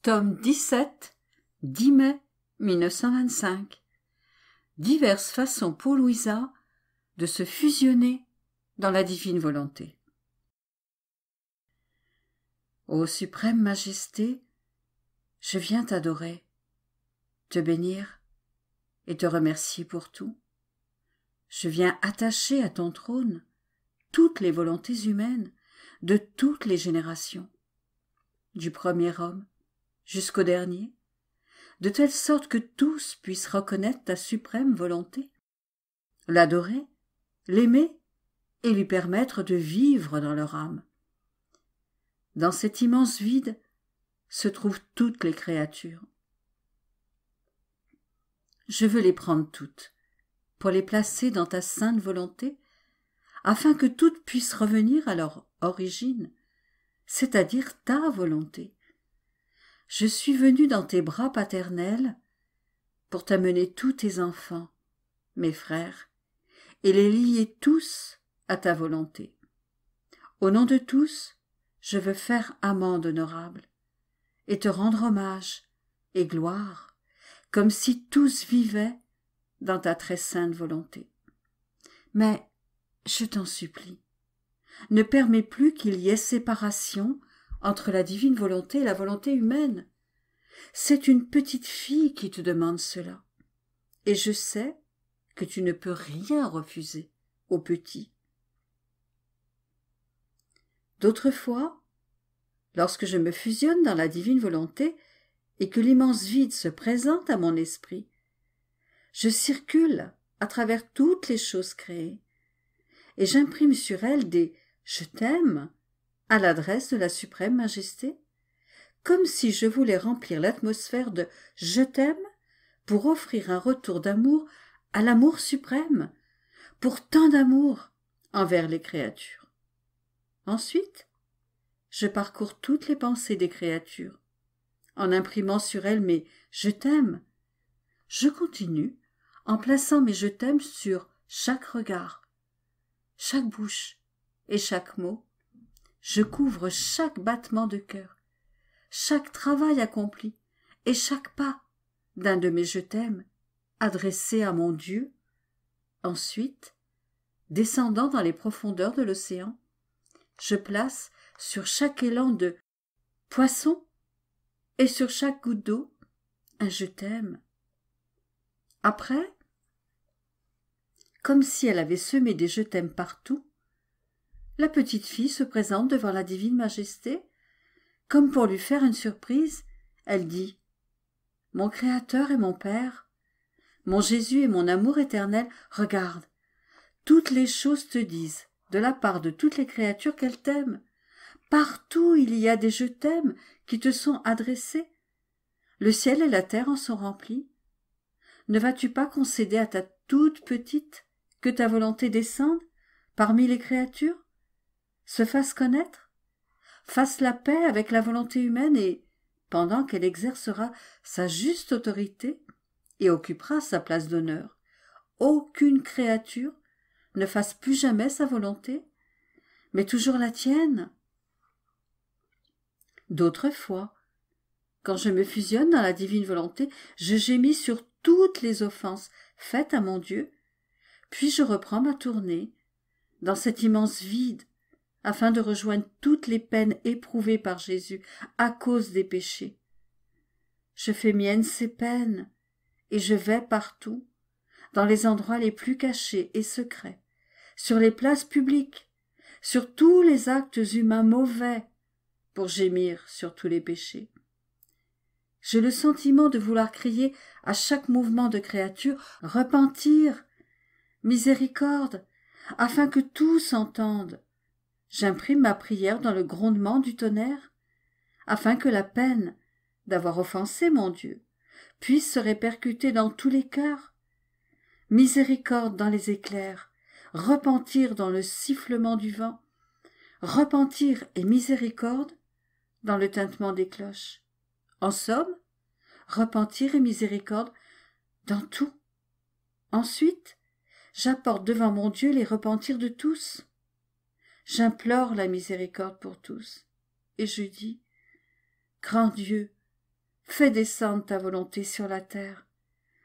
Tome 17, 10 mai 1925. Diverses façons pour Louisa de se fusionner dans la divine volonté. Ô suprême majesté, je viens t'adorer, te bénir et te remercier pour tout. Je viens attacher à ton trône toutes les volontés humaines de toutes les générations, du premier homme jusqu'au dernier, de telle sorte que tous puissent reconnaître ta suprême volonté, l'adorer, l'aimer et lui permettre de vivre dans leur âme. Dans cet immense vide se trouvent toutes les créatures. Je veux les prendre toutes, pour les placer dans ta sainte volonté, afin que toutes puissent revenir à leur origine, c'est-à-dire ta volonté. Je suis venu dans tes bras paternels pour t'amener tous tes enfants, mes frères, et les lier tous à ta volonté. Au nom de tous, je veux faire amende honorable et te rendre hommage et gloire, comme si tous vivaient dans ta très sainte volonté. Mais, je t'en supplie, ne permets plus qu'il y ait séparation entre la divine volonté et la volonté humaine. C'est une petite fille qui te demande cela, et je sais que tu ne peux rien refuser au petit. D'autres fois, lorsque je me fusionne dans la divine volonté et que l'immense vide se présente à mon esprit, je circule à travers toutes les choses créées, et j'imprime sur elles des « je t'aime » à l'adresse de la suprême majesté, comme si je voulais remplir l'atmosphère de « je t'aime » pour offrir un retour d'amour à l'amour suprême, pour tant d'amour envers les créatures. Ensuite, je parcours toutes les pensées des créatures, en imprimant sur elles mes « je t'aime ». Je continue en plaçant mes « je t'aime » sur chaque regard, chaque bouche et chaque mot. Je couvre chaque battement de cœur, chaque travail accompli et chaque pas d'un de mes « je t'aime » adressé à mon Dieu. Ensuite, descendant dans les profondeurs de l'océan, je place sur chaque élan de poisson et sur chaque goutte d'eau un « je t'aime ». Après, comme si elle avait semé des « je t'aime » partout, la petite fille se présente devant la divine majesté. Comme pour lui faire une surprise, elle dit « Mon Créateur et mon Père, mon Jésus et mon amour éternel, regarde, toutes les choses te disent, de la part de toutes les créatures, qu'elles t'aiment. Partout il y a des « je t'aime » qui te sont adressés. Le ciel et la terre en sont remplis. Ne vas-tu pas concéder à ta toute petite que ta volonté descende parmi les créatures, se fasse connaître, fasse la paix avec la volonté humaine et, pendant qu'elle exercera sa juste autorité et occupera sa place d'honneur, aucune créature ne fasse plus jamais sa volonté, mais toujours la tienne. D'autres fois, quand je me fusionne dans la divine volonté, je gémis sur toutes les offenses faites à mon Dieu, puis je reprends ma tournée dans cet immense vide, afin de rejoindre toutes les peines éprouvées par Jésus à cause des péchés. Je fais miennes ces peines, et je vais partout, dans les endroits les plus cachés et secrets, sur les places publiques, sur tous les actes humains mauvais, pour gémir sur tous les péchés. J'ai le sentiment de vouloir crier à chaque mouvement de créature « Repentir ! Miséricorde !» afin que tous entendent. J'imprime ma prière dans le grondement du tonnerre, afin que la peine d'avoir offensé mon Dieu puisse se répercuter dans tous les cœurs. Miséricorde dans les éclairs, repentir dans le sifflement du vent, repentir et miséricorde dans le tintement des cloches. En somme, repentir et miséricorde dans tout. Ensuite, j'apporte devant mon Dieu les repentirs de tous. J'implore la miséricorde pour tous, et je dis « Grand Dieu, Fais descendre ta volonté sur la terre,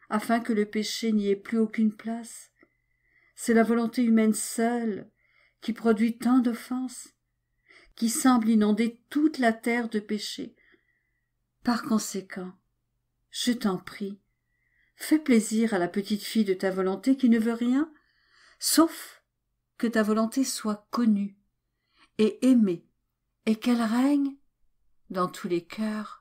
afin que le péché n'y ait plus aucune place. C'est la volonté humaine seule qui produit tant d'offenses, qui semble inonder toute la terre de péché. Par conséquent, je t'en prie, fais plaisir à la petite fille de ta volonté qui ne veut rien, sauf que ta volonté soit connue et aimée, et qu'elle règne dans tous les cœurs.